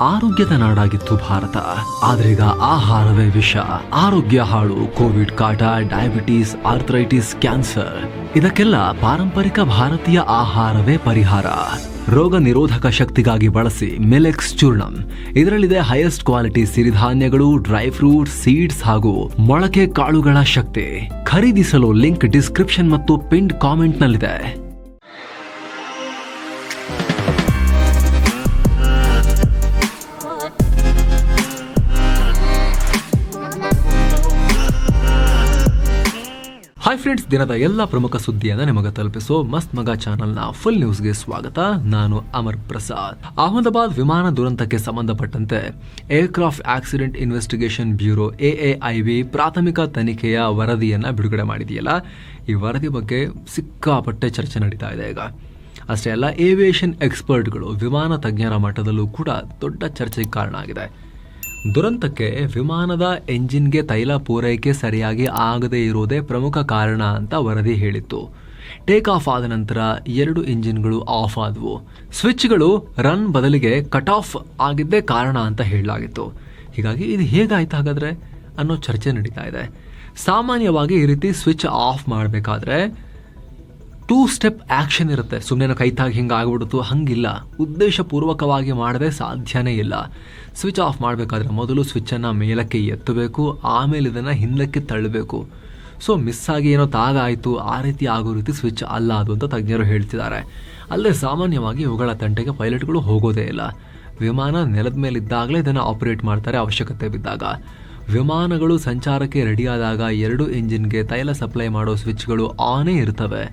ಆರೋಗ್ಯದ ನಾಡಾಗಿತ್ತು ಭಾರತ. ಆದ್ರೀಗ ಆಹಾರವೇ ವಿಷ. ಆರೋಗ್ಯ ಹಾಳು, ಕೋವಿಡ್ ಕಾಟ, ಡಯಾಬಿಟೀಸ್, ಆರ್ಥರೈಟಿಸ್, ಕ್ಯಾನ್ಸರ್ ಇದಕ್ಕೆಲ್ಲ ಪಾರಂಪರಿಕ ಭಾರತೀಯ ಆಹಾರವೇ ಪರಿಹಾರ. ರೋಗ ನಿರೋಧಕ ಶಕ್ತಿಗಾಗಿ ಬಳಸಿ ಮಿಲೆಕ್ಸ್ ಚೂರ್ಣಂ. ಇದರಲ್ಲಿದೆ ಹೈಯೆಸ್ಟ್ ಕ್ವಾಲಿಟಿ ಸಿರಿಧಾನ್ಯಗಳು, ಡ್ರೈ ಫ್ರೂಟ್ಸ್, ಸೀಡ್ಸ್ ಹಾಗೂ ಮೊಳಕೆ ಕಾಳುಗಳ ಶಕ್ತಿ. ಖರೀದಿಸಲು ಲಿಂಕ್ ಡಿಸ್ಕ್ರಿಪ್ಷನ್ ಮತ್ತು ಪಿನ್ಡ್ ಕಾಮೆಂಟ್ ನಲ್ಲಿದೆ. ಹಾಯ್ ಫ್ರೆಂಡ್ಸ್, ದಿನದ ಎಲ್ಲ ಪ್ರಮುಖ ಸುದ್ದಿಯನ್ನು ನಿಮಗೆ ತಲುಪಿಸೋ ಮಸ್ತ್ ಮಗ ಚಾನೆಲ್ನ ಫುಲ್ ನ್ಯೂಸ್ಗೆ ಸ್ವಾಗತ. ನಾನು ಅಮರ್ ಪ್ರಸಾದ್. ಅಹಮದಾಬಾದ್ ವಿಮಾನ ದುರಂತಕ್ಕೆ ಸಂಬಂಧಪಟ್ಟಂತೆ aircraft accident investigation bureau AAIB ಪ್ರಾಥಮಿಕ ತನಿಖೆಯ ವರದಿಯನ್ನ ಬಿಡುಗಡೆ ಮಾಡಿದೆಯಲ್ಲ, ಈ ವರದಿ ಬಗ್ಗೆ ಸಿಕ್ಕಾಪಟ್ಟೆ ಚರ್ಚೆ ನಡೀತಾ ಇದೆ ಈಗ. ಅಷ್ಟೇ ಅಲ್ಲ, ಏವಿಯೇಷನ್ ಎಕ್ಸ್ಪರ್ಟ್ಗಳು, ವಿಮಾನ ತಜ್ಞರ ಮಟ್ಟದಲ್ಲೂ ಕೂಡ ದೊಡ್ಡ ಚರ್ಚೆಗೆ ಕಾರಣ ಆಗಿದೆ. ದುರಂತಕ್ಕೆ ವಿಮಾನದ ಎಂಜಿನ್ಗೆ ತೈಲ ಪೂರೈಕೆ ಸರಿಯಾಗಿ ಆಗದೇ ಇರುವುದೇ ಪ್ರಮುಖ ಕಾರಣ ಅಂತ ವರದಿ ಹೇಳಿತ್ತು. ಟೇಕ್ ಆಫ್ ಆದ ನಂತರ 2 ಇಂಜಿನ್ಗಳು ಆಫ್ ಆದವು. ಸ್ವಿಚ್ಗಳು ರನ್ ಬದಲಿಗೆ ಕಟ್ ಆಫ್ ಆಗಿದ್ದೇ ಕಾರಣ ಅಂತ ಹೇಳಲಾಗಿತ್ತು. ಹೀಗಾಗಿ ಇದು ಹೇಗಾಯ್ತು ಹಾಗಾದ್ರೆ ಅನ್ನೋ ಚರ್ಚೆ ನಡೀತಾ ಇದೆ. ಸಾಮಾನ್ಯವಾಗಿ ಈ ರೀತಿ ಸ್ವಿಚ್ ಆಫ್ ಮಾಡಬೇಕಾದ್ರೆ 2 ಸ್ಟೆಪ್ ಆಕ್ಷನ್ ಇರುತ್ತೆ. ಸುಮ್ಮನೆ ಕೈತಾಗಿ ಹಿಂಗೆ ಆಗ್ಬಿಡ್ತು, ಹಂಗಿಲ್ಲ. ಉದ್ದೇಶಪೂರ್ವಕವಾಗಿ ಮಾಡದೆ ಸಾಧ್ಯನೇ ಇಲ್ಲ. ಸ್ವಿಚ್ ಆಫ್ ಮಾಡಬೇಕಾದ್ರೆ ಮೊದಲು ಸ್ವಿಚ್ಚನ್ನು ಮೇಲಕ್ಕೆ ಎತ್ತಬೇಕು, ಆಮೇಲೆ ಇದನ್ನು ಹಿಂದಕ್ಕೆ ತಳ್ಳಬೇಕು. ಸೊ ಮಿಸ್ ಆಗಿ ಏನೋ ಆಯಿತು, ಆ ರೀತಿ ಆಗೋ ರೀತಿ ಸ್ವಿಚ್ ಅಲ್ಲ ಅದು ಅಂತ ತಜ್ಞರು ಹೇಳ್ತಿದ್ದಾರೆ. ಅಲ್ಲದೆ ಸಾಮಾನ್ಯವಾಗಿ ಇವುಗಳ ತಂಟೆಗೆ ಪೈಲಟ್ಗಳು ಹೋಗೋದೇ ಇಲ್ಲ. ವಿಮಾನ ನೆಲದ ಮೇಲಿದ್ದಾಗಲೇ ಇದನ್ನು ಆಪರೇಟ್ ಮಾಡ್ತಾರೆ ಅವಶ್ಯಕತೆ ಬಿದ್ದಾಗ. ವಿಮಾನಗಳು ಸಂಚಾರಕ್ಕೆ ರೆಡಿಯಾದಾಗ 2 ಇಂಜಿನ್ಗೆ ತೈಲ ಸಪ್ಲೈ ಮಾಡೋ ಸ್ವಿಚ್ಗಳು ಆನೇ ಇರ್ತವೆ.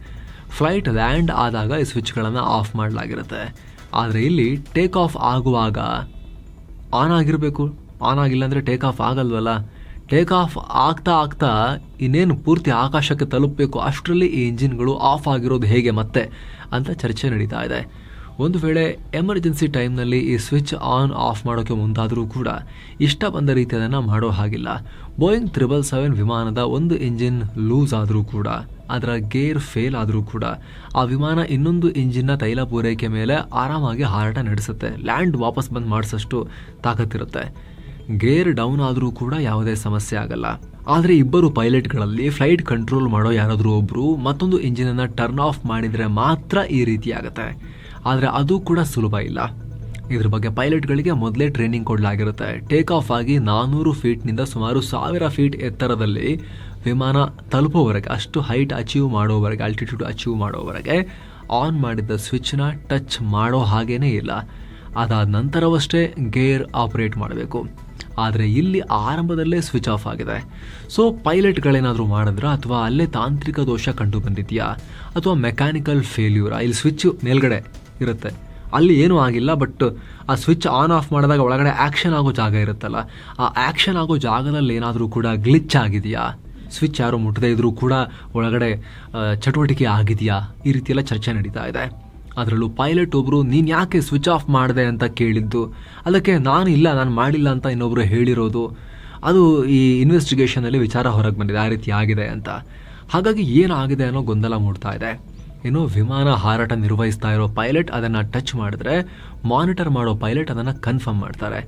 ಫ್ಲೈಟ್ ಲ್ಯಾಂಡ್ ಆದಾಗ ಈ ಸ್ವಿಚ್ಗಳನ್ನು ಆಫ್ ಮಾಡಲಾಗಿರುತ್ತೆ. ಆದರೆ ಇಲ್ಲಿ ಟೇಕ್ ಆಫ್ ಆಗುವಾಗ ಆನ್ ಆಗಿರಬೇಕು. ಆನ್ ಆಗಿಲ್ಲ ಅಂದರೆ ಟೇಕ್ ಆಫ್ ಆಗಲ್ವಲ್ಲ. ಟೇಕ್ ಆಫ್ ಆಗ್ತಾ ಇನ್ನೇನು ಪೂರ್ತಿ ಆಕಾಶಕ್ಕೆ ತಲುಪಬೇಕು, ಅಷ್ಟರಲ್ಲಿ ಈ ಇಂಜಿನ್ಗಳು ಆಫ್ ಆಗಿರೋದು ಹೇಗೆ ಮತ್ತೆ ಅಂತ ಚರ್ಚೆ ನಡೀತಾ ಇದೆ. ಒಂದು ವೇಳೆ ಎಮರ್ಜೆನ್ಸಿ ಟೈಮ್ನಲ್ಲಿ ಈ ಸ್ವಿಚ್ ಆನ್ ಆಫ್ ಮಾಡೋಕ್ಕೆ ಮುಂದಾದರೂ ಕೂಡ ಇಷ್ಟ ಬಂದ ರೀತಿ ಅದನ್ನು ಮಾಡೋ ಹಾಗಿಲ್ಲ. ಬೋಯಿಂಗ್ 777 ವಿಮಾನದ 1 ಇಂಜಿನ್ ಲೂಸ್ ಆದರೂ ಕೂಡ, ಅದರ ಗೇರ್ ಫೇಲ್ ಆದರೂ ಕೂಡ ಆ ವಿಮಾನ ಇನ್ನೊಂದು ಇಂಜಿನ್ನ ತೈಲ ಪೂರೈಕೆ ಮೇಲೆ ಆರಾಮಾಗಿ ಹಾರಾಟ ನಡೆಸುತ್ತೆ. ಲ್ಯಾಂಡ್ ವಾಪಸ್ ಬಂದು ಮಾಡಿಸೋಷ್ಟು ತಾಕತ್ತಿರುತ್ತೆ. ಗೇರ್ ಡೌನ್ ಆದರೂ ಕೂಡ ಯಾವುದೇ ಸಮಸ್ಯೆ ಆಗಲ್ಲ. ಆದರೆ ಇಬ್ಬರು ಪೈಲಟ್ಗಳಲ್ಲಿ ಫ್ಲೈಟ್ ಕಂಟ್ರೋಲ್ ಮಾಡೋ ಯಾರಾದರೂ ಒಬ್ಬರು ಮತ್ತೊಂದು ಇಂಜಿನನ್ನು ಟರ್ನ್ ಆಫ್ ಮಾಡಿದರೆ ಮಾತ್ರ ಈ ರೀತಿ ಆಗುತ್ತೆ. ಆದರೆ ಅದು ಕೂಡ ಸುಲಭ ಇಲ್ಲ. ಇದ್ರ ಬಗ್ಗೆ ಪೈಲಟ್ಗಳಿಗೆ ಮೊದಲೇ ಟ್ರೈನಿಂಗ್ ಕೊಡಲಾಗಿರುತ್ತೆ. ಟೇಕ್ ಆಫ್ ಆಗಿ 400 ಫೀಟ್ನಿಂದ ಸುಮಾರು 1000 ಫೀಟ್ ಎತ್ತರದಲ್ಲಿ ವಿಮಾನ ತಲುಪೋವರೆಗೆ, ಅಷ್ಟು ಹೈಟ್ ಅಚೀವ್ ಮಾಡೋವರೆಗೆ, ಆಲ್ಟಿಟ್ಯೂಡ್ ಅಚೀವ್ ಮಾಡೋವರೆಗೆ ಆನ್ ಮಾಡಿದ್ದ ಸ್ವಿಚ್ನ ಟಚ್ ಮಾಡೋ ಹಾಗೇನೇ ಇಲ್ಲ. ಅದಾದ ನಂತರವಷ್ಟೇ ಗೇರ್ ಆಪರೇಟ್ ಮಾಡಬೇಕು. ಆದರೆ ಇಲ್ಲಿ ಆರಂಭದಲ್ಲೇ ಸ್ವಿಚ್ ಆಫ್ ಆಗಿದೆ. ಸೊ ಪೈಲಟ್ಗಳೇನಾದರೂ ಮಾಡಿದ್ರ, ಅಥವಾ ಅಲ್ಲೇ ತಾಂತ್ರಿಕ ದೋಷ ಕಂಡು ಬಂದಿದೆಯಾ, ಅಥವಾ ಮೆಕ್ಯಾನಿಕಲ್ ಫೇಲ್ಯೂರಾ? ಇಲ್ಲಿ ಸ್ವಿಚ್ ಮೇಲ್ಗಡೆ ಇರುತ್ತೆ, ಅಲ್ಲಿ ಏನೂ ಆಗಿಲ್ಲ. ಬಟ್ ಆ ಸ್ವಿಚ್ ಆನ್ ಆಫ್ ಮಾಡಿದಾಗ ಒಳಗಡೆ ಆ್ಯಕ್ಷನ್ ಆಗೋ ಜಾಗ ಇರುತ್ತಲ್ಲ, ಆ ಆ್ಯಕ್ಷನ್ ಆಗೋ ಜಾಗದಲ್ಲಿ ಏನಾದರೂ ಕೂಡ ಗ್ಲಿಚ್ ಆಗಿದೆಯಾ? ಸ್ವಿಚ್ ಯಾರು ಮುಟ್ಟದೇ ಇದ್ರೂ ಕೂಡ ಒಳಗಡೆ ಚಟುವಟಿಕೆ ಆಗಿದೆಯಾ? ಈ ರೀತಿಯೆಲ್ಲ ಚರ್ಚೆ ನಡೀತಾ ಇದೆ. ಅದರಲ್ಲೂ ಪೈಲಟ್ ಒಬ್ಬರು ನೀನು ಯಾಕೆ ಸ್ವಿಚ್ ಆಫ್ ಮಾಡಿದೆ ಅಂತ ಕೇಳಿದ್ದು, ಅದಕ್ಕೆ ನಾನು ಮಾಡಿಲ್ಲ ಅಂತ ಇನ್ನೊಬ್ಬರು ಹೇಳಿರೋದು, ಅದು ಈ ಇನ್ವೆಸ್ಟಿಗೇಷನಲ್ಲಿ ವಿಚಾರ ಹೊರಗೆ ಬಂದಿದೆ, ಆ ರೀತಿ ಆಗಿದೆ ಅಂತ. ಹಾಗಾಗಿ ಏನಾಗಿದೆ ಅನ್ನೋ ಗೊಂದಲ ಮೂಡ್ತಾ ಇದೆ. ಇನ್ನು ವಿಮಾನ ಹಾರಾಟ ನಿರ್ವಹಿಸ್ತಾ ಇರೋ ಪೈಲಟ್ ಅದನ್ನು ಟಚ್ ಮಾಡಿದ್ರೆ ಮಾನಿಟರ್ ಮಾಡೋ ಪೈಲಟ್ ಅದನ್ನು ಕನ್ಫರ್ಮ್ ಮಾಡ್ತಾರೆ.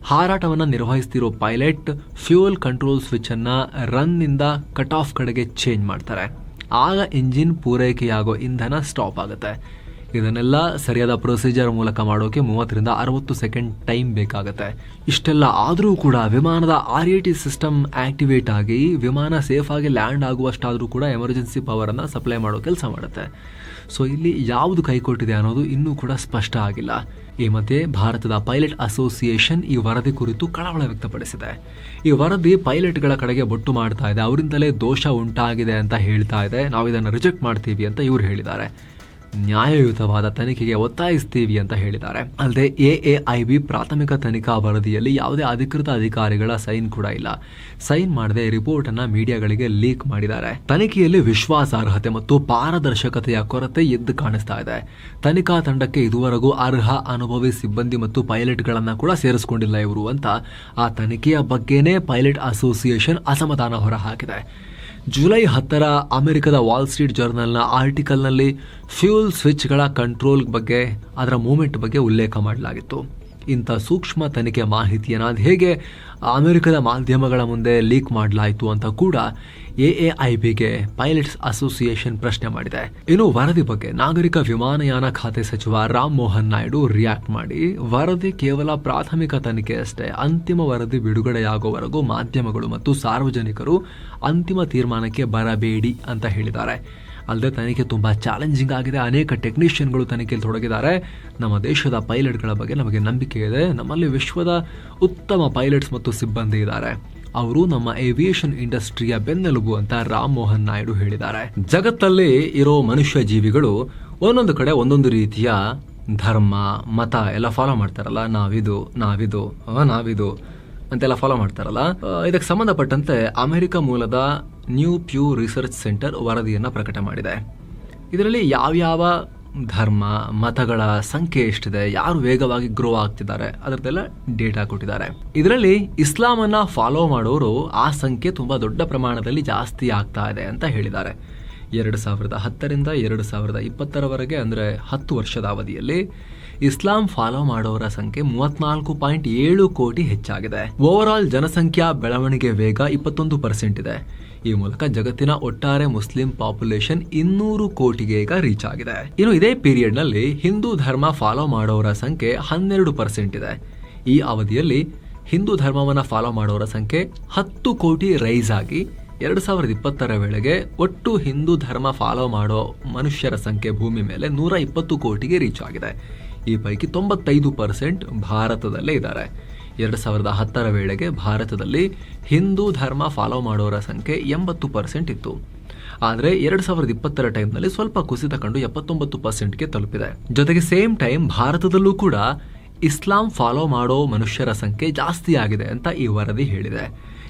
ಹಾರಾಟವನ್ನು ನಿರ್ವಹಿಸ್ತಿರೋ ಪೈಲಟ್ ಫ್ಯೂಯಲ್ ಕಂಟ್ರೋಲ್ ಸ್ವಿಚ್ಚನ್ನು ರನ್ನಿಂದ ಕಟ್ ಆಫ್ ಕಡೆಗೆ ಚೇಂಜ್ ಮಾಡ್ತಾರೆ. ಆಗ ಇಂಜಿನ್ ಪೂರೈಕೆಯಾಗೋ ಇಂಧನ ಸ್ಟಾಪ್ ಆಗುತ್ತೆ. ಇದನ್ನೆಲ್ಲ ಸರಿಯಾದ ಪ್ರೊಸೀಜರ್ ಮೂಲಕ ಮಾಡೋಕೆ 30 ರಿಂದ 60 ಸೆಕೆಂಡ್ ಟೈಮ್ ಬೇಕಾಗುತ್ತೆ. ಇಷ್ಟೆಲ್ಲ ಆದರೂ ಕೂಡ ವಿಮಾನದ RAT ಸಿಸ್ಟಮ್ ಆಕ್ಟಿವೇಟ್ ಆಗಿ ವಿಮಾನ ಸೇಫ್ ಆಗಿ ಲ್ಯಾಂಡ್ ಆಗುವಷ್ಟಾದರೂ ಕೂಡ ಎಮರ್ಜೆನ್ಸಿ ಪವರನ್ನು ಸಪ್ಲೈ ಮಾಡೋ ಕೆಲಸ ಮಾಡುತ್ತೆ. ಸೊ ಇಲ್ಲಿ ಯಾವುದು ಕೈಕೊಟ್ಟಿದೆ ಅನ್ನೋದು ಇನ್ನೂ ಕೂಡ ಸ್ಪಷ್ಟ ಆಗಿಲ್ಲ. ಈ ಮಧ್ಯೆ ಭಾರತದ ಪೈಲಟ್ ಅಸೋಸಿಯೇಷನ್ ಈ ವರದಿ ಕುರಿತು ಕಳವಳ ವ್ಯಕ್ತಪಡಿಸಿದೆ. ಈ ವರದಿ ಪೈಲಟ್ಗಳ ಕಡೆಗೆ ಬೊಟ್ಟು ಮಾಡ್ತಾ ಇದೆ, ಅವರಿಂದಲೇ ದೋಷ ಉಂಟಾಗಿದೆ ಅಂತ ಹೇಳ್ತಾ ಇದೆ. ನಾವು ಇದನ್ನು ರಿಜೆಕ್ಟ್ ಮಾಡ್ತೀವಿ ಅಂತ ಇವರು ಹೇಳಿದ್ದಾರೆ. ನ್ಯಾಯಯುತವಾದ ತನಿಖೆಗೆ ಒತ್ತಾಯಿಸ್ತೀವಿ ಅಂತ ಹೇಳಿದ್ದಾರೆ. ಅಲ್ಲದೆ AAIB ಪ್ರಾಥಮಿಕ ತನಿಖಾ ವರದಿಯಲ್ಲಿ ಯಾವುದೇ ಅಧಿಕೃತ ಅಧಿಕಾರಿಗಳ ಸೈನ್ ಕೂಡ ಇಲ್ಲ. ಸೈನ್ ಮಾಡದೆ ರಿಪೋರ್ಟ್ ಅನ್ನ ಮೀಡಿಯಾಗಳಿಗೆ ಲೀಕ್ ಮಾಡಿದ್ದಾರೆ. ತನಿಖೆಯಲ್ಲಿ ವಿಶ್ವಾಸಾರ್ಹತೆ ಮತ್ತು ಪಾರದರ್ಶಕತೆಯ ಕೊರತೆ ಎದ್ದು ಕಾಣಿಸ್ತಾ ಇದೆ. ತನಿಖಾ ತಂಡಕ್ಕೆ ಇದುವರೆಗೂ ಅರ್ಹ ಅನುಭವಿ ಸಿಬ್ಬಂದಿ ಮತ್ತು ಪೈಲಟ್ಗಳನ್ನ ಕೂಡ ಸೇರಿಸಿಕೊಂಡಿಲ್ಲ ಇವರು ಅಂತ ಆ ತನಿಖೆಯ ಬಗ್ಗೆನೇ ಪೈಲಟ್ ಅಸೋಸಿಯೇಷನ್ ಅಸಮಾಧಾನ ಹೊರಹಾಕಿದೆ. ಜುಲೈ 10 ಅಮೆರಿಕದ ವಾಲ್ ಸ್ಟ್ರೀಟ್ ಜರ್ನಲ್ನ ಆರ್ಟಿಕಲ್ನಲ್ಲಿ ಫ್ಯೂಲ್ ಸ್ವಿಚ್ಗಳ ಕಂಟ್ರೋಲ್ ಬಗ್ಗೆ, ಅದರ ಮೂವ್ಮೆಂಟ್ ಬಗ್ಗೆ ಉಲ್ಲೇಖ ಮಾಡಲಾಗಿತ್ತು. ಇಂಥ ಸೂಕ್ಷ್ಮ ತನಿಖೆ ಮಾಹಿತಿಯನ್ನು ಅದು ಹೇಗೆ ಅಮೆರಿಕದ ಮಾಧ್ಯಮಗಳ ಮುಂದೆ ಲೀಕ್ ಮಾಡಲಾಯಿತು ಅಂತ ಕೂಡ AAIBಗೆ ಪೈಲಟ್ಸ್ ಅಸೋಸಿಯೇಷನ್ ಪ್ರಶ್ನೆ ಮಾಡಿದೆ. ಇನ್ನು ವರದಿ ಬಗ್ಗೆ ನಾಗರಿಕ ವಿಮಾನಯಾನ ಖಾತೆ ಸಚಿವ ರಾಮ್ ಮೋಹನ್ ನಾಯ್ಡು ರಿಯಾಕ್ಟ್ ಮಾಡಿ, ವರದಿ ಕೇವಲ ಪ್ರಾಥಮಿಕ ತನಿಖೆ ಅಷ್ಟೇ, ಅಂತಿಮ ವರದಿ ಬಿಡುಗಡೆಯಾಗುವವರೆಗೂ ಮಾಧ್ಯಮಗಳು ಮತ್ತು ಸಾರ್ವಜನಿಕರು ಅಂತಿಮ ತೀರ್ಮಾನಕ್ಕೆ ಬರಬೇಡಿ ಅಂತ ಹೇಳಿದ್ದಾರೆ. ಅಲ್ಲದೆ ತನಿಖೆ ತುಂಬ ಚಾಲೆಂಜಿಂಗ್ ಆಗಿದೆ, ಅನೇಕ ಟೆಕ್ನಿಷಿಯನ್ಗಳು ತನಿಖೆಯಲ್ಲಿ ತೊಡಗಿದ್ದಾರೆ. ನಮ್ಮ ದೇಶದ ಪೈಲಟ್ಗಳ ಬಗ್ಗೆ ನಮಗೆ ನಂಬಿಕೆ ಇದೆ, ನಮ್ಮಲ್ಲಿ ವಿಶ್ವದ ಉತ್ತಮ ಪೈಲಟ್ಸ್ ಮತ್ತು ಸಿಬ್ಬಂದಿ ಇದ್ದಾರೆ, ಅವರು ನಮ್ಮ ಏವಿಯೇಷನ್ ಇಂಡಸ್ಟ್ರಿಯ ಬೆನ್ನೆಲುಬು ಅಂತ ರಾಮ್ ಮೋಹನ್ ನಾಯ್ಡು ಹೇಳಿದ್ದಾರೆ. ಜಗತ್ತಲ್ಲಿ ಇರೋ ಮನುಷ್ಯ ಜೀವಿಗಳು ಒಂದೊಂದು ಕಡೆ ಒಂದೊಂದು ರೀತಿಯ ಧರ್ಮ ಮತ ಎಲ್ಲ ಫಾಲೋ ಮಾಡ್ತಾರಲ್ಲ, ನಾವಿದು ಅಂತೆಲ್ಲ ಫಾಲೋ ಮಾಡ್ತಾರಲ್ಲ. ಇದಕ್ಕೆ ಸಂಬಂಧಪಟ್ಟಂತೆ ಅಮೆರಿಕ ಮೂಲದ ನ್ಯೂ ಪ್ಯೂ ರಿಸರ್ಚ್ ಸೆಂಟರ್ ವರದಿಯನ್ನು ಪ್ರಕಟ ಮಾಡಿದೆ. ಇದರಲ್ಲಿ ಯಾವ್ಯಾವ ಧರ್ಮ ಮತಗಳ ಸಂಖ್ಯೆ ಎಷ್ಟಿದೆ, ಯಾರು ವೇಗವಾಗಿ ಗ್ರೋ ಆಗ್ತಿದ್ದಾರೆ ಅದರದ್ದೆಲ್ಲ ಡೇಟಾ ಕೊಟ್ಟಿದ್ದಾರೆ. ಇದರಲ್ಲಿ ಇಸ್ಲಾಮನ್ನ ಫಾಲೋ ಮಾಡೋರು ಆ ಸಂಖ್ಯೆ ತುಂಬಾ ದೊಡ್ಡ ಪ್ರಮಾಣದಲ್ಲಿ ಜಾಸ್ತಿ ಆಗ್ತಾ ಇದೆ ಅಂತ ಹೇಳಿದ್ದಾರೆ. 2010ರಿಂದ 2020ರವರೆಗೆ ಅಂದರೆ 10 ವರ್ಷದ ಅವಧಿಯಲ್ಲಿ ಇಸ್ಲಾಂ ಫಾಲೋ ಮಾಡೋರ ಸಂಖ್ಯೆ 34.7 ಕೋಟಿ ಹೆಚ್ಚಾಗಿದೆ. ಓವರ್ ಆಲ್ ಜನಸಂಖ್ಯಾ ಬೆಳವಣಿಗೆ ವೇಗ 21% ಇದೆ. ಈ ಮೂಲಕ ಜಗತ್ತಿನ ಒಟ್ಟಾರೆ ಮುಸ್ಲಿಂ ಪಾಪ್ಯುಲೇಷನ್ 200 ಕೋಟಿಗೆ ಈಗ ರೀಚ್ ಆಗಿದೆ. ಇನ್ನು ಇದೇ ಪೀರಿಯಡ್ ನಲ್ಲಿ ಹಿಂದೂ ಧರ್ಮ ಫಾಲೋ ಮಾಡೋರ ಸಂಖ್ಯೆ 12% ಇದೆ. ಈ ಅವಧಿಯಲ್ಲಿ ಹಿಂದೂ ಧರ್ಮವನ್ನ ಫಾಲೋ ಮಾಡೋರ ಸಂಖ್ಯೆ 10 ಕೋಟಿ ರೈಸ್ ಆಗಿ 2020ರ ವೇಳೆಗೆ ಒಟ್ಟು ಹಿಂದೂ ಧರ್ಮ ಫಾಲೋ ಮಾಡೋ ಮನುಷ್ಯರ ಸಂಖ್ಯೆ ಭೂಮಿ ಮೇಲೆ 120 ಕೋಟಿಗೆ ರೀಚ್ ಆಗಿದೆ. ಈ ಪೈಕಿ 95% ಭಾರತದಲ್ಲೇ ಇದ್ದಾರೆ. 2010ರ ವೇಳೆಗೆ ಭಾರತದಲ್ಲಿ ಹಿಂದೂ ಧರ್ಮ ಫಾಲೋ ಮಾಡೋರ ಸಂಖ್ಯೆ 80% ಇತ್ತು. ಆದರೆ 2020ರ ಟೈಮ್ನಲ್ಲಿ ಸ್ವಲ್ಪ ಕುಸಿತ ಕಂಡು 79%ಗೆ ತಲುಪಿದೆ. ಜೊತೆಗೆ ಸೇಮ್ ಟೈಮ್ ಭಾರತದಲ್ಲೂ ಕೂಡ ಇಸ್ಲಾಂ ಫಾಲೋ ಮಾಡೋ ಮನುಷ್ಯರ ಸಂಖ್ಯೆ ಜಾಸ್ತಿ ಆಗಿದೆ ಅಂತ ಈ ವರದಿ ಹೇಳಿದೆ.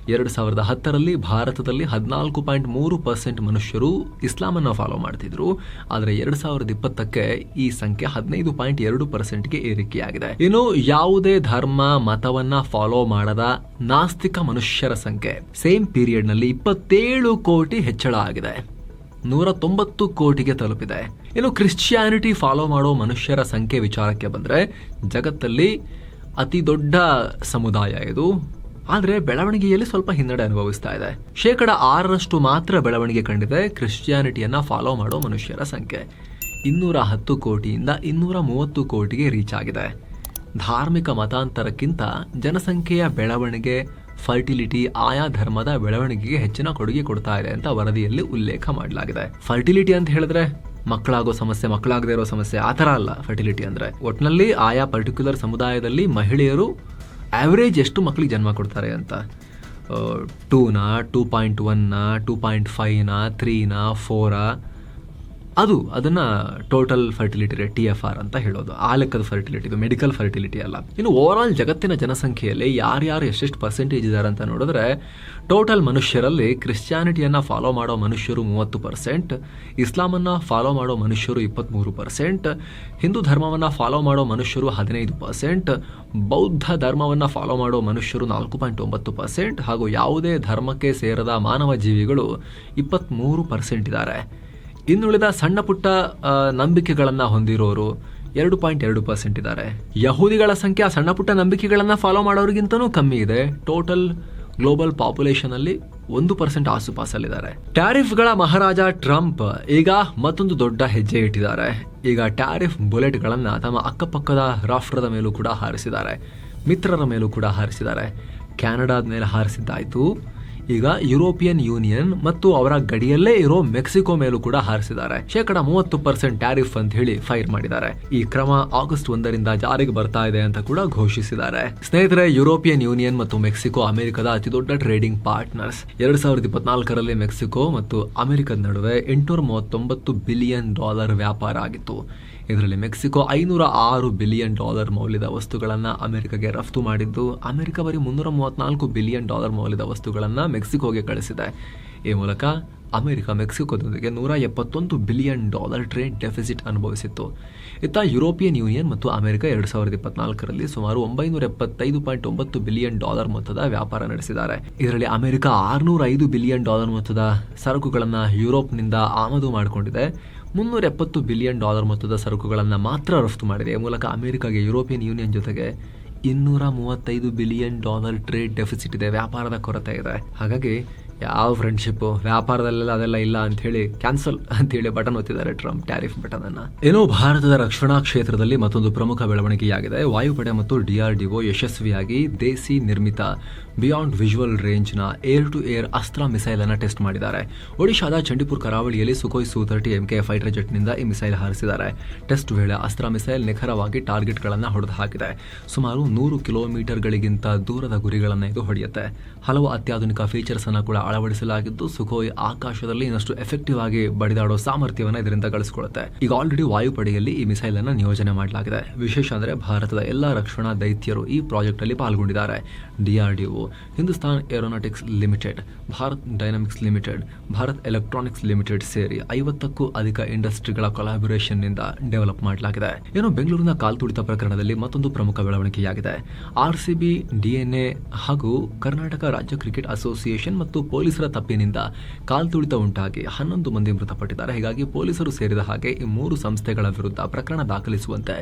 2010ರಲ್ಲಿ ಭಾರತದಲ್ಲಿ 14.3% ಮನುಷ್ಯರು ಇಸ್ಲಾಮನ್ನು ಫಾಲೋ ಮಾಡ್ತಿದ್ರು. ಆದರೆ 2020ಕ್ಕೆ ಈ ಸಂಖ್ಯೆ 15.2%ಗೆ ಏರಿಕೆಯಾಗಿದೆ. ಇನ್ನು ಯಾವುದೇ ಧರ್ಮ ಮತವನ್ನ ಫಾಲೋ ಮಾಡದ ನಾಸ್ತಿಕ ಮನುಷ್ಯರ ಸಂಖ್ಯೆ ಸೇಮ್ ಪೀರಿಯಡ್ ನಲ್ಲಿ 27 ಕೋಟಿ ಹೆಚ್ಚಳ ಆಗಿದೆ, 190 ಕೋಟಿಗೆ ತಲುಪಿದೆ. ಇನ್ನು ಕ್ರಿಶ್ಚಿಯಾನಿಟಿ ಫಾಲೋ ಮಾಡೋ ಮನುಷ್ಯರ ಸಂಖ್ಯೆ ವಿಚಾರಕ್ಕೆ ಬಂದ್ರೆ ಜಗತ್ತಲ್ಲಿ ಅತಿ ದೊಡ್ಡ ಸಮುದಾಯ ಇದು. ಆದರೆ ಬೆಳವಣಿಗೆಯಲ್ಲಿ ಸ್ವಲ್ಪ ಹಿನ್ನಡೆ ಅನುಭವಿಸ್ತಾ ಇದೆ. 6% ಮಾತ್ರ ಬೆಳವಣಿಗೆ ಕಂಡಿದೆ ಕ್ರಿಶ್ಚಿಯಾನಿಟಿಯನ್ನ ಫಾಲೋ ಮಾಡೋ ಮನುಷ್ಯರ ಸಂಖ್ಯೆ. 210 ಕೋಟಿಯಿಂದ 230 ಕೋಟಿಗೆ ರೀಚ್ ಆಗಿದೆ. ಧಾರ್ಮಿಕ ಮತಾಂತರಕ್ಕಿಂತ ಜನಸಂಖ್ಯೆಯ ಬೆಳವಣಿಗೆ, ಫರ್ಟಿಲಿಟಿ ಆಯಾ ಧರ್ಮದ ಬೆಳವಣಿಗೆಗೆ ಹೆಚ್ಚಿನ ಕೊಡುಗೆ ಕೊಡ್ತಾ ಇದೆ ಅಂತ ವರದಿಯಲ್ಲಿ ಉಲ್ಲೇಖ ಮಾಡಲಾಗಿದೆ. ಫರ್ಟಿಲಿಟಿ ಅಂತ ಹೇಳಿದ್ರೆ ಮಕ್ಕಳಾಗೋ ಸಮಸ್ಯೆ, ಮಕ್ಕಳಾಗದೇ ಇರೋ ಸಮಸ್ಯೆ ಆ ಥರ ಅಲ್ಲ. ಫರ್ಟಿಲಿಟಿ ಅಂದ್ರೆ ಒಟ್ಟಿನಲ್ಲಿ ಆಯಾ ಪರ್ಟಿಕ್ಯುಲರ್ ಸಮುದಾಯದಲ್ಲಿ ಮಹಿಳೆಯರು ಆವ್ರೇಜ್ ಎಷ್ಟು ಮಕ್ಕಳಿಗೆ ಜನ್ಮ ಕೊಡ್ತಾರೆ ಅಂತ, 2ನ 2.1ನ 2.5ನ 3ನ 4 ಅದನ್ನ ಟೋಟಲ್ ಫರ್ಟಿಲಿಟಿ ರೇಟ್ TFR ಅಂತ ಹೇಳೋದು. ಆ ಲೆಕ್ಕದ ಫರ್ಟಿಲಿಟಿ, ಇದು ಮೆಡಿಕಲ್ ಫರ್ಟಿಲಿಟಿ ಅಲ್ಲ. ಇನ್ನು ಓವರ್ ಆಲ್ ಜಗತ್ತಿನ ಜನಸಂಖ್ಯೆಯಲ್ಲಿ ಯಾರ್ಯಾರು ಎಷ್ಟೆಷ್ಟು ಪರ್ಸೆಂಟೇಜ್ ಇದ್ದಾರೆ ಅಂತ ನೋಡಿದ್ರೆ ಟೋಟಲ್ ಮನುಷ್ಯರಲ್ಲಿ ಕ್ರಿಶ್ಚಿಯಾನಿಟಿಯನ್ನ ಫಾಲೋ ಮಾಡೋ ಮನುಷ್ಯರು 30%, ಇಸ್ಲಾಮನ್ನ ಫಾಲೋ ಮಾಡೋ ಮನುಷ್ಯರು 23%, ಹಿಂದೂ ಧರ್ಮವನ್ನ ಫಾಲೋ ಮಾಡೋ ಮನುಷ್ಯರು 15%, ಬೌದ್ಧ ಧರ್ಮವನ್ನ ಫಾಲೋ ಮಾಡೋ ಮನುಷ್ಯರು 4.9% ಹಾಗೂ ಯಾವುದೇ ಧರ್ಮಕ್ಕೆ ಸೇರದ ಮಾನವ ಜೀವಿಗಳು 23% ಇದ್ದಾರೆ. ಇನ್ನುಳಿದ ಸಣ್ಣ ಪುಟ್ಟ ನಂಬಿಕೆಗಳನ್ನ ಹೊಂದಿರೋರು 2.2% ಇದ್ದಾರೆ. ಯಹೂದಿಗಳ ಸಂಖ್ಯೆ ಸಣ್ಣ ಪುಟ್ಟ ನಂಬಿಕೆಗಳನ್ನ ಫಾಲೋ ಮಾಡೋರಿಗಿಂತನೂ ಕಮ್ಮಿ ಇದೆ. ಟೋಟಲ್ ಗ್ಲೋಬಲ್ ಪಾಪ್ಯುಲೇಷನ್ ಅಲ್ಲಿ 1% ಆಸುಪಾಸಲ್ಲಿದ್ದಾರೆ. ಟ್ಯಾರಿಫ್ಗಳ ಮಹಾರಾಜ ಟ್ರಂಪ್ ಈಗ ಮತ್ತೊಂದು ದೊಡ್ಡ ಹೆಜ್ಜೆ ಇಟ್ಟಿದ್ದಾರೆ. ಈಗ ಟ್ಯಾರಿಫ್ ಬುಲೆಟ್ಗಳನ್ನ ತಮ್ಮ ಅಕ್ಕಪಕ್ಕದ ರಾಷ್ಟ್ರದ ಮೇಲೂ ಕೂಡ ಹಾರಿಸಿದ್ದಾರೆ, ಮಿತ್ರರ ಮೇಲೂ ಕೂಡ ಹಾರಿಸಿದ್ದಾರೆ. ಕ್ಯಾನಡಾದ ಮೇಲೆ ಹಾರಿಸಿದ್ದಾಯ್ತು, ಈಗ ಯುರೋಪಿಯನ್ ಯೂನಿಯನ್ ಮತ್ತು ಅವರ ಗಡಿಯಲ್ಲೇ ಇರೋ ಮೆಕ್ಸಿಕೋ ಮೇಲೂ ಕೂಡ ಹಾರಿಸಿದ್ದಾರೆ. 30% ಟ್ಯಾರಿಫ್ ಅಂತ ಹೇಳಿ ಫೈರ್ ಮಾಡಿದ್ದಾರೆ. ಈ ಕ್ರಮ ಆಗಸ್ಟ್ 1ರಿಂದ ಜಾರಿಗೆ ಬರ್ತಾ ಇದೆ ಅಂತ ಕೂಡ ಘೋಷಿಸಿದ್ದಾರೆ. ಸ್ನೇಹಿತರೆ, ಯುರೋಪಿಯನ್ ಯೂನಿಯನ್ ಮತ್ತು ಮೆಕ್ಸಿಕೋ ಅಮೆರಿಕದ ಅತಿ ದೊಡ್ಡ ಟ್ರೇಡಿಂಗ್ ಪಾರ್ಟ್ನರ್ಸ್. 2024ರಲ್ಲಿ ಮೆಕ್ಸಿಕೋ ಮತ್ತು ಅಮೆರಿಕದ ನಡುವೆ $839 ಬಿಲಿಯನ್ ವ್ಯಾಪಾರ ಆಗಿತ್ತು. ಇದರಲ್ಲಿ ಮೆಕ್ಸಿಕೋ $506 ಬಿಲಿಯನ್ ಮೌಲ್ಯದ ವಸ್ತುಗಳನ್ನ ಅಮೆರಿಕಗೆ ರಫ್ತು ಮಾಡಿದ್ದು, ಅಮೆರಿಕ ಬರೀ $334 ಬಿಲಿಯನ್ ಮೌಲ್ಯದ ವಸ್ತುಗಳನ್ನ ಮೆಕ್ಸಿಕೋಗೆ ಕಳಿಸಿದೆ. ಈ ಮೂಲಕ ಅಮೆರಿಕ ಮೆಕ್ಸಿಕೋದೊಂದಿಗೆ $171 ಬಿಲಿಯನ್ ಟ್ರೇಡ್ ಡೆಫಿಸಿಟ್ ಅನುಭವಿಸಿತ್ತು. ಇತ್ತ ಯುರೋಪಿಯನ್ ಯೂನಿಯನ್ ಮತ್ತು ಅಮೆರಿಕ 2024ರಲ್ಲಿ ಸುಮಾರು $975.9 ಬಿಲಿಯನ್ ಮೊತ್ತದ ವ್ಯಾಪಾರ ನಡೆಸಿದ್ದಾರೆ. ಇದರಲ್ಲಿ ಅಮೆರಿಕ $605 ಬಿಲಿಯನ್ ಮೊತ್ತದ ಸರಕುಗಳನ್ನು ಯುರೋಪ್ನಿಂದ ಆಮದು ಮಾಡಿಕೊಂಡಿದೆ. $370 ಬಿಲಿಯನ್ ಮೊತ್ತದ ಸರಕುಗಳನ್ನು ಮಾತ್ರ ರಫ್ತು ಮಾಡಿದೆ. ಈ ಮೂಲಕ ಅಮೆರಿಕಾಗೆ ಯುರೋಪಿಯನ್ ಯೂನಿಯನ್ ಜೊತೆಗೆ $235 ಬಿಲಿಯನ್ ಟ್ರೇಡ್ ಡೆಫಿಸಿಟ್ ಇದೆ, ವ್ಯಾಪಾರದ ಕೊರತೆ ಇದೆ. ಹಾಗಾಗಿ ಯಾವ ಫ್ರೆಂಡ್ಶಿಪ್ ವ್ಯಾಪಾರದಲ್ಲೆಲ್ಲ ಅದೆಲ್ಲ ಇಲ್ಲ ಅಂತ ಹೇಳಿ ಕ್ಯಾನ್ಸಲ್ ಅಂತ ಹೇಳಿ ಬಟನ್ ಒತ್ತಿದ್ದಾರೆ ಟ್ರಂಪ್, ಟ್ಯಾರಿಫ್ ಬಟನ್ ಅನ್ನ. ಏನೋ ಭಾರತದ ರಕ್ಷಣಾ ಕ್ಷೇತ್ರದಲ್ಲಿ ಮತ್ತೊಂದು ಪ್ರಮುಖ ಬೆಳವಣಿಗೆಯಾಗಿದೆ. ವಾಯುಪಡೆ ಮತ್ತು DRDO ಯಶಸ್ವಿಯಾಗಿ ದೇಸಿ ನಿರ್ಮಿತ ಬಿಯಾಂಡ್ ವಿಜುವಲ್ ರೇಂಜ್ ನ ಏರ್ ಟು ಏರ್ ಅಸ್ತ್ರ ಮಿಸೈಲ್ ಅನ್ನ ಟೆಸ್ಟ್ ಮಾಡಿದ್ದಾರೆ. ಒಡಿಶಾದ ಚಂಡೀಪುರ್ ಕರಾವಳಿಯಲ್ಲಿ Sukhoi Su-30 MK fighter jet ನಿಂದ ಈ ಮಿಸೈಲ್ ಹಾರಿಸಿದ್ದಾರೆ. ಟೆಸ್ಟ್ ವೇಳೆ ಅಸ್ತ್ರ ಮಿಸೈಲ್ ನಿಖರವಾಗಿ ಟಾರ್ಗೆಟ್ ಗಳನ್ನ ಹೊಡೆದು ಹಾಕಿದೆ. ಸುಮಾರು 100 ಕಿಲೋಮೀಟರ್ಗಳಿಗಿಂತ ದೂರದ ಗುರಿಗಳನ್ನ ಇದು ಹೊಡೆಯುತ್ತೆ. ಹಲವು ಅತ್ಯಾಧುನಿಕ ಫೀಚರ್ಸ್ ಅನ್ನ ಕೂಡ ಅಳವಡಿಸಲಾಗಿದ್ದು ಸುಖೋಯ್ ಆಕಾಶದಲ್ಲಿ ಇನ್ನಷ್ಟು ಎಫೆಕ್ಟಿವ್ ಆಗಿ ಬಡಿದಾಡೋ ಸಾಮರ್ಥ್ಯವನ್ನ ಇದರಿಂದ ಗಳಿಸಿಕೊಳ್ಳುತ್ತೆ. ಈಗ ಆಲ್ರೆಡಿ ವಾಯುಪಡೆಯಲ್ಲಿ ಈ ಮಿಸೈಲ್ ಅನ್ನ ನಿಯೋಜನೆ ಮಾಡಲಾಗಿದೆ. ವಿಶೇಷ ಅಂದ್ರೆ ಭಾರತದ ಎಲ್ಲಾ ರಕ್ಷಣಾ ದೈತ್ಯರು ಈ ಪ್ರಾಜೆಕ್ಟ್ ಅಲ್ಲಿ ಪಾಲ್ಗೊಂಡಿದ್ದಾರೆ. DRDO, Hindustan aeronautics limited, Bharat dynamics limited, Bharat electronics limited ಸೇರಿ 50ಕ್ಕೂ ಅಧಿಕ ಇಂಡಸ್ಟ್ರಿಗಳ ಕೊಲಾಬರೇಷನ್ ನಿಂದ ಡೆವಲಪ್ ಮಾಡಲಾಗಿದೆ. ಏನು ಬೆಂಗಳೂರಿನ ಕಾಲ್ತುಳಿತ ಪ್ರಕರಣದಲ್ಲಿ ಮತ್ತೊಂದು ಪ್ರಮುಖ ಬೆಳವಣಿಗೆಯಾಗಿದೆ. RCB, DNA ಹಾಗೂ ಕರ್ನಾಟಕ ರಾಜ್ಯ ಕ್ರಿಕೆಟ್ ಅಸೋಸಿಯೇಷನ್ ಮತ್ತು ಪೊಲೀಸರ ತಪ್ಪಿನಿಂದ ಕಾಲ್ತುಳಿತ ಉಂಟಾಗಿ 11 ಮಂದಿ ಮೃತಪಟ್ಟಿದ್ದಾರೆ. ಹೀಗಾಗಿ ಪೊಲೀಸರು ಸೇರಿದ ಹಾಗೆ ಈ 3 ಸಂಸ್ಥೆಗಳ ವಿರುದ್ಧ ಪ್ರಕರಣ ದಾಖಲಿಸುವಂತೆ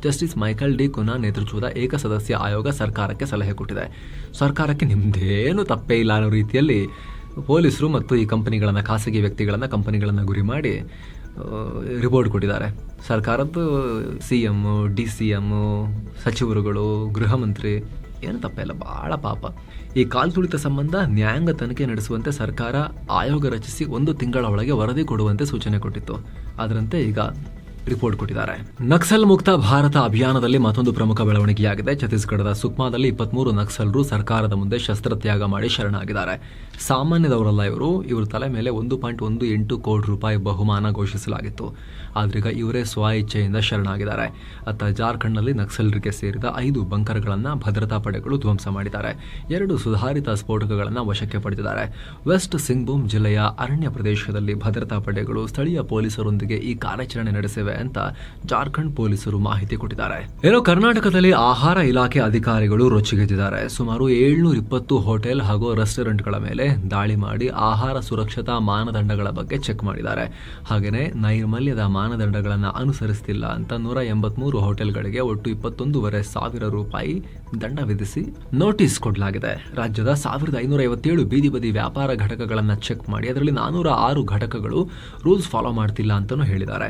ಜಸ್ಟಿಸ್ ಮೈಕಲ್ ಡಿ ಕುನಾ ನೇತೃತ್ವದ ಏಕಸದಸ್ಯ ಆಯೋಗ ಸರ್ಕಾರಕ್ಕೆ ಸಲಹೆ ಕೊಟ್ಟಿದೆ. ಸರ್ಕಾರಕ್ಕೆ ನಿಮ್ದೇನು ತಪ್ಪೇ ಇಲ್ಲ ಅನ್ನೋ ರೀತಿಯಲ್ಲಿ ಪೊಲೀಸರು ಮತ್ತು ಈ ಕಂಪನಿಗಳನ್ನ, ಖಾಸಗಿ ವ್ಯಕ್ತಿಗಳನ್ನ, ಕಂಪನಿಗಳನ್ನ ಗುರಿ ಮಾಡಿ ರಿಪೋರ್ಟ್ ಕೊಟ್ಟಿದ್ದಾರೆ. ಸರ್ಕಾರದ್ದು CM, DCM, ಸಚಿವರುಗಳು, ಗೃಹ ಮಂತ್ರಿ ಏನು ತಪ್ಪಿಲ್ಲ, ಬಹಳ ಪಾಪ. ಈ ಕಾಲ್ತುಳಿತ ಸಂಬಂಧ ನ್ಯಾಯಾಂಗ ತನಿಖೆ ನಡೆಸುವಂತೆ ಸರ್ಕಾರ ಆಯೋಗ ರಚಿಸಿ 1 ತಿಂಗಳ ಒಳಗೆ ವರದಿ ಕೊಡುವಂತೆ ಸೂಚನೆ ಕೊಟ್ಟಿತ್ತು. ಅದರಂತೆ ಈಗ ರಿಪೋರ್ಟ್ ಕೊಟ್ಟಿದ್ದಾರೆ. ನಕ್ಸಲ್ ಮುಕ್ತ ಭಾರತ ಅಭಿಯಾನದಲ್ಲಿ ಮತ್ತೊಂದು ಪ್ರಮುಖ ಬೆಳವಣಿಗೆಯಾಗಿದೆ. ಛತ್ತೀಸ್ಗಢದ ಸುಕ್ಮಾದಲ್ಲಿ 23 ನಕ್ಸಲರು ಸರ್ಕಾರದ ಮುಂದೆ ಶಸ್ತ್ರತ್ಯಾಗ ಮಾಡಿ ಶರಣಾಗಿದ್ದಾರೆ. ಸಾಮಾನ್ಯದವರಲ್ಲ ಇವರು ತಲೆ ಮೇಲೆ 1.18 ಕೋಟಿ ರೂಪಾಯಿ ಬಹುಮಾನ ಘೋಷಿಸಲಾಗಿತ್ತು. ಆದ್ರೀಗ ಇವರೇ ಸ್ವ ಇಚ್ಛೆಯಿಂದ ಶರಣಾಗಿದ್ದಾರೆ. ಅತ್ತ ಜಾರ್ಖಂಡ್ನಲ್ಲಿ ನಕ್ಸಲರಿಗೆ ಸೇರಿದ 5 ಬಂಕರ್ಗಳನ್ನು ಭದ್ರತಾ ಪಡೆಗಳು ಧ್ವಂಸ ಮಾಡಿದ್ದಾರೆ. 2 ಸುಧಾರಿತ ಸ್ಫೋಟಕಗಳನ್ನು ವಶಕ್ಕೆ ಪಡೆದಿದ್ದಾರೆ. ವೆಸ್ಟ್ ಸಿಂಗ್ಭೂಮ್ ಜಿಲ್ಲೆಯ ಅರಣ್ಯ ಪ್ರದೇಶದಲ್ಲಿ ಭದ್ರತಾ ಪಡೆಗಳು ಸ್ಥಳೀಯ ಪೊಲೀಸರೊಂದಿಗೆ ಈ ಕಾರ್ಯಾಚರಣೆ ನಡೆಸಿವೆ ಅಂತ ಜಾರ್ಖಂಡ್ ಪೊಲೀಸರು ಮಾಹಿತಿ ಕೊಟ್ಟಿದ್ದಾರೆ. ಏನೋ ಕರ್ನಾಟಕದಲ್ಲಿ ಆಹಾರ ಇಲಾಖೆ ಅಧಿಕಾರಿಗಳು ರೊಚ್ಚಿಗೆದ್ದಿದ್ದಾರೆ. ಸುಮಾರು 720 ಹೋಟೆಲ್ ಹಾಗೂ ರೆಸ್ಟೋರೆಂಟ್ಗಳ ಮೇಲೆ ದಾಳಿ ಮಾಡಿ ಆಹಾರ ಸುರಕ್ಷತಾ ಮಾನದಂಡಗಳ ಬಗ್ಗೆ ಚೆಕ್ ಮಾಡಿದ್ದಾರೆ. ಹಾಗೆಯೇ ನೈರ್ಮಲ್ಯದ ಮಾನದಂಡಗಳನ್ನು ಅನುಸರಿಸುತ್ತಿಲ್ಲ ಅಂತ 183 ಹೋಟೆಲ್ಗಳಿಗೆ ಒಟ್ಟು 21,500 ರೂಪಾಯಿ ದಂಡ ವಿಧಿಸಿ ನೋಟಿಸ್ ಕೊಡಲಾಗಿದೆ. ರಾಜ್ಯದ 1557 ಬೀದಿ ಬದಿ ವ್ಯಾಪಾರ ಘಟಕಗಳನ್ನು ಚೆಕ್ ಮಾಡಿ ಅದರಲ್ಲಿ 406 ಘಟಕಗಳು ರೂಲ್ಸ್ ಫಾಲೋ ಮಾಡ್ತಿಲ್ಲ ಅಂತಾನೂ ಹೇಳಿದ್ದಾರೆ.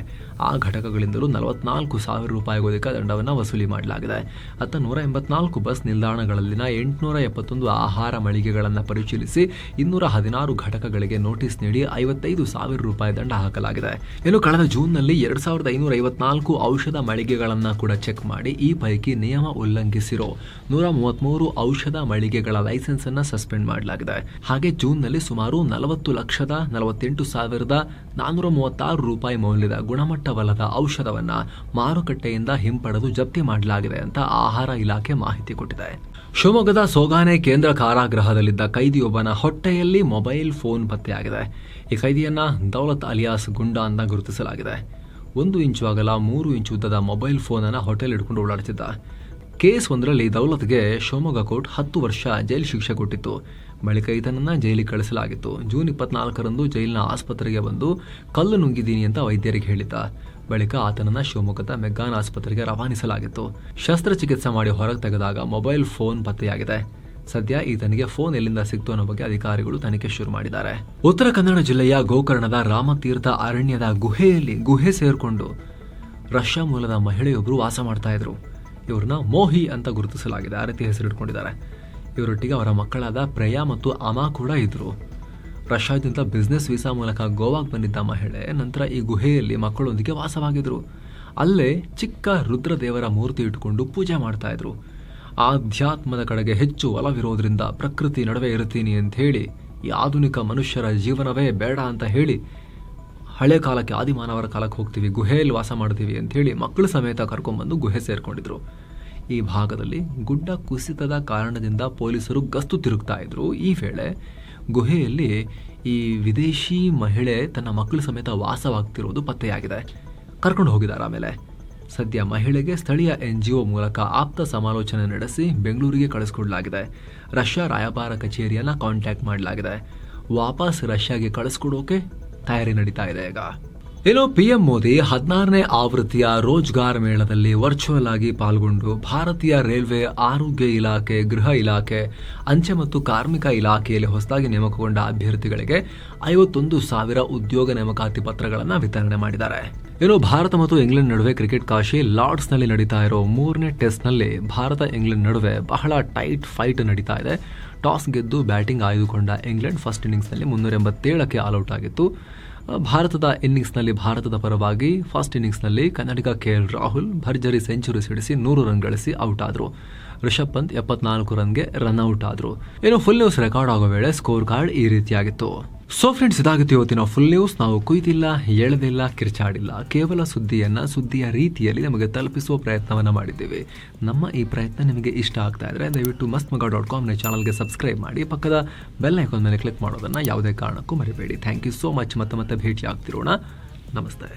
ಆ ಘಟಕಗಳಿಂದಲೂ 44,000 ರೂಪಾಯಿಗೂ ಅಧಿಕ ದಂಡವನ್ನು ವಸೂಲಿ ಮಾಡಲಾಗಿದೆ. ಅತ್ತ 184 ಬಸ್ ನಿಲ್ದಾಣಗಳಲ್ಲಿನ 871 ಆಹಾರ ಮಳಿಗೆಗಳನ್ನು ಪರಿಶೀಲಿಸಿ 216 ಘಟಕಗಳಿಗೆ ನೋಟಿಸ್ ನೀಡಿ 55,000 ರೂಪಾಯಿ ದಂಡ ಹಾಕಲಾಗಿದೆ. ಇನ್ನು ಕಳೆದ ಜೂನ್ನಲ್ಲಿ 2,554 ಔಷಧ ಮಳಿಗೆಗಳನ್ನು ಕೂಡ ಚೆಕ್ ಮಾಡಿ ಈ ಪೈಕಿ ನಿಯಮ ಉಲ್ಲಂಘಿಸಿರೋ 133 ಔಷಧ ಮಳಿಗೆಗಳ ಲೈಸೆನ್ಸ್ ಅನ್ನ ಸಸ್ಪೆಂಡ್ ಮಾಡಲಾಗಿದೆ. ಹಾಗೆ ಜೂನ್ನಲ್ಲಿ ಸುಮಾರು 40,48,436 ರೂಪಾಯಿ ಮೌಲ್ಯದ ಗುಣಮಟ್ಟವಲ್ಲದ ಔಷಧವನ್ನ ಮಾರುಕಟ್ಟೆಯಿಂದ ಹಿಂಪಡೆದು ಜಪ್ತಿ ಮಾಡಲಾಗಿದೆ ಅಂತ ಆಹಾರ ಇಲಾಖೆ ಮಾಹಿತಿ ಕೊಟ್ಟಿದೆ. ಶಿವಮೊಗ್ಗದ ಸೋಗಾನೆ ಕೇಂದ್ರ ಕಾರಾಗೃಹದಲ್ಲಿದ್ದ ಕೈದಿಯೊಬ್ಬನ ಹೊಟ್ಟೆಯಲ್ಲಿ ಮೊಬೈಲ್ ಫೋನ್ ಪತ್ತೆಯಾಗಿದೆ. ಈ ಕೈದಿಯನ್ನ ದೌಲತ್ ಅಲಿಯಾಸ್ ಗುಂಡಾ ಅಂತ ಗುರುತಿಸಲಾಗಿದೆ. 1 ಇಂಚು ಅಗಲ 3 ಇಂಚು ಉದ್ದದ ಮೊಬೈಲ್ ಫೋನ್ ಅನ್ನ ಹೊಟ್ಟೆಲ್ ಹಿಡ್ಕೊಂಡು ಓಡಾಡ್ತಿದ್ದ. ಕೇಸ್ 1ರಲ್ಲಿ ದೌಲತ್ಗೆ ಶಿವಮೊಗ್ಗ ಕೋರ್ಟ್ 10 ವರ್ಷ ಜೈಲು ಶಿಕ್ಷೆ ಕೊಟ್ಟಿತ್ತು. ಬಳಿಕ ಈತನನ್ನ ಜೈಲಿಗೆ ಕಳಿಸಲಾಗಿತ್ತು. ಜೂನ್ 24ರಂದು ಜೈಲಿನ ಆಸ್ಪತ್ರೆಗೆ ಬಂದು ಕಲ್ಲು ನುಂಗಿದ್ದೀನಿ ಅಂತ ವೈದ್ಯರಿಗೆ ಹೇಳಿದ್ದ. ಬಳಿಕ ಆತನನ್ನ ಶಿವಮೊಗ್ಗದ ಮೆಗ್ಗಾನ್ ಆಸ್ಪತ್ರೆಗೆ ರವಾನಿಸಲಾಗಿತ್ತು. ಶಸ್ತ್ರಚಿಕಿತ್ಸೆ ಮಾಡಿ ಹೊರಗೆ ತೆಗೆದಾಗ ಮೊಬೈಲ್ ಫೋನ್ ಪತ್ತೆಯಾಗಿದೆ. ಸದ್ಯ ಈತನಿಗೆ ಫೋನ್ ಎಲ್ಲಿಂದ ಸಿಕ್ತು ಅನ್ನೋ ಬಗ್ಗೆ ಅಧಿಕಾರಿಗಳು ತನಿಖೆ ಶುರು ಮಾಡಿದ್ದಾರೆ. ಉತ್ತರ ಕನ್ನಡ ಜಿಲ್ಲೆಯ ಗೋಕರ್ಣದ ರಾಮತೀರ್ಥ ಅರಣ್ಯದ ಗುಹೆ ಸೇರ್ಕೊಂಡು ರಷ್ಯಾ ಮೂಲದ ಮಹಿಳೆಯೊಬ್ಬರು ವಾಸ ಮಾಡ್ತಾ ಇದ್ರು. ಇವ್ರನ್ನ ಮೋಹಿ ಅಂತ ಗುರುತಿಸಲಾಗಿದೆ. ಆ ರೀತಿ ಹೆಸರಿಟ್ಕೊಂಡಿದ್ದಾರೆ. ಇವರೊಟ್ಟಿಗೆ ಅವರ ಮಕ್ಕಳಾದ ಪ್ರೇಯಾ ಮತ್ತು ಅಮಾ ಕೂಡ ಇದ್ರು. ರಷ್ಯಾದಿಂದ ಬಿಸ್ನೆಸ್ ವೀಸಾ ಮೂಲಕ ಗೋವಾಗೆ ಬಂದಿದ್ದ ಮಹಿಳೆ ನಂತರ ಈ ಗುಹೆಯಲ್ಲಿ ಮಕ್ಕಳೊಂದಿಗೆ ವಾಸವಾಗಿದ್ರು. ಅಲ್ಲೇ ಚಿಕ್ಕ ರುದ್ರದೇವರ ಮೂರ್ತಿ ಇಟ್ಟುಕೊಂಡು ಪೂಜೆ ಮಾಡ್ತಾ ಇದ್ರು. ಆಧ್ಯಾತ್ಮದ ಕಡೆಗೆ ಹೆಚ್ಚು ಒಲವಿರೋದ್ರಿಂದ ಪ್ರಕೃತಿ ನಡುವೆ ಇರ್ತೀನಿ ಅಂತ ಹೇಳಿ ಈ ಆಧುನಿಕ ಮನುಷ್ಯರ ಜೀವನವೇ ಬೇಡ ಅಂತ ಹೇಳಿ ಹಳೆ ಕಾಲಕ್ಕೆ ಆದಿಮಾನವರ ಕಾಲಕ್ಕೆ ಹೋಗ್ತೀವಿ, ಗುಹೆಯಲ್ಲಿ ವಾಸ ಮಾಡ್ತೀವಿ ಅಂತ ಹೇಳಿ ಮಕ್ಕಳು ಸಮೇತ ಕರ್ಕೊಂಡ್ಬಂದು ಗುಹೆ ಸೇರ್ಕೊಂಡಿದ್ರು. ಈ ಭಾಗದಲ್ಲಿ ಗುಡ್ಡ ಕುಸಿತದ ಕಾರಣದಿಂದ ಪೊಲೀಸರು ಗಸ್ತು ತಿರುಗ್ತಾ ಇದ್ರು. ಈ ವೇಳೆ ಗುಹೆಯಲ್ಲಿ ಈ ವಿದೇಶಿ ಮಹಿಳೆ ತನ್ನ ಮಕ್ಕಳು ಸಮೇತ ವಾಸವಾಗ್ತಿರೋದು ಪತ್ತೆಯಾಗಿದೆ. ಕರ್ಕೊಂಡು ಹೋಗಿದ್ದಾರೆ. ಆಮೇಲೆ ಸದ್ಯ ಮಹಿಳೆಗೆ ಸ್ಥಳೀಯ NGO ಮೂಲಕ ಆಪ್ತ ಸಮಾಲೋಚನೆ ನಡೆಸಿ ಬೆಂಗಳೂರಿಗೆ ಕಳಿಸ್ಕೊಡ್ಲಾಗಿದೆ. ರಷ್ಯಾ ರಾಯಭಾರ ಕಚೇರಿಯನ್ನ ಕಾಂಟ್ಯಾಕ್ಟ್ ಮಾಡಲಾಗಿದೆ. ವಾಪಸ್ ರಷ್ಯಾಗೆ ಕಳಿಸ್ಕೊಡೋಕೆ ತಯಾರಿ ನಡೀತಾ ಇದೆ ಈಗ. ಇನ್ನು ಪಿಎಂ ಮೋದಿ 16ನೇ ಆವೃತ್ತಿಯ ರೋಜ್ಗಾರ್ ಮೇಳದಲ್ಲಿ ವರ್ಚುವಲ್ ಆಗಿ ಪಾಲ್ಗೊಂಡು ಭಾರತೀಯ ರೈಲ್ವೆ, ಆರೋಗ್ಯ ಇಲಾಖೆ, ಗೃಹ ಇಲಾಖೆ, ಅಂಚೆ ಮತ್ತು ಕಾರ್ಮಿಕ ಇಲಾಖೆಯಲ್ಲಿ ಹೊಸದಾಗಿ ನೇಮಕಗೊಂಡ ಅಭ್ಯರ್ಥಿಗಳಿಗೆ 51,000 ಉದ್ಯೋಗ ನೇಮಕಾತಿ ಪತ್ರಗಳನ್ನು ವಿತರಣೆ ಮಾಡಿದ್ದಾರೆ. ಇನ್ನು ಭಾರತ ಮತ್ತು ಇಂಗ್ಲೆಂಡ್ ನಡುವೆ ಕ್ರಿಕೆಟ್ ಕಾಶಿ ಲಾರ್ಡ್ಸ್ನಲ್ಲಿ ನಡೀತಾ ಇರೋ 3ನೇ ಟೆಸ್ಟ್ನಲ್ಲಿ ಭಾರತ ಇಂಗ್ಲೆಂಡ್ ನಡುವೆ ಬಹಳ ಟೈಟ್ ಫೈಟ್ ನಡೀತಾ ಇದೆ. ಟಾಸ್ ಗೆದ್ದು ಬ್ಯಾಟಿಂಗ್ ಆಯ್ದುಕೊಂಡ ಇಂಗ್ಲೆಂಡ್ ಫಸ್ಟ್ ಇನ್ನಿಂಗ್ಸ್ನಲ್ಲಿ 387ಕ್ಕೆ ಆಲ್ಔಟ್ ಆಗಿತ್ತು. ಭಾರತದ ಇನ್ನಿಂಗ್ಸ್ನಲ್ಲಿ ಭಾರತದ ಪರವಾಗಿ ಫಸ್ಟ್ ಇನ್ನಿಂಗ್ಸ್ನಲ್ಲಿ ಕನ್ನಡಿಗ KL ರಾಹುಲ್ ಭರ್ಜರಿ ಸೆಂಚುರಿ ಸಿಡಿಸಿ 100 ರನ್ ಗಳಿಸಿ ಔಟ್ ಆದರು. ರಿಷಬ್ ಪಂತ್ 74 ರನ್ಗೆ ರನ್ಔಟ್ ಆದರು. ಇನ್ನು ಫುಲ್ ನ್ಯೂಸ್ ರೆಕಾರ್ಡ್ ಆಗೋ ವೇಳೆ ಸ್ಕೋರ್ ಕಾರ್ಡ್ ಈ ರೀತಿಯಾಗಿತ್ತು. ಸೊ ಫ್ರೆಂಡ್ಸ್, ಇದಾಗಿತ್ತು ಇವತ್ತಿನ ಫುಲ್ ನ್ಯೂಸ್. ನಾವು ಕುಯ್ದಿಲ್ಲ, ಎಳೆದಿಲ್ಲ, ಕಿರ್ಚಾಡಿಲ್ಲ, ಕೇವಲ ಸುದ್ದಿಯ ರೀತಿಯಲ್ಲಿ ನಮಗೆ ತಲುಪಿಸುವ ಪ್ರಯತ್ನವನ್ನು ಮಾಡಿದ್ದೇವೆ. ನಮ್ಮ ಈ ಪ್ರಯತ್ನ ನಿಮಗೆ ಇಷ್ಟ ಆಗ್ತಾ ಇದ್ರೆ ದಯವಿಟ್ಟು mastmaga.com ಚಾನಲ್ಗೆ ಸಬ್ಸ್ಕ್ರೈಬ್ ಮಾಡಿ, ಪಕ್ಕದ ಬೆಲ್ ಐಕಾನ್ ಮೇಲೆ ಕ್ಲಿಕ್ ಮಾಡೋದನ್ನು ಯಾವುದೇ ಕಾರಣಕ್ಕೂ ಮರಿಬೇಡಿ. Thank you so much. ಮತ್ತೆ ಭೇಟಿ ಆಗ್ತಿರೋಣ. ನಮಸ್ತೆ.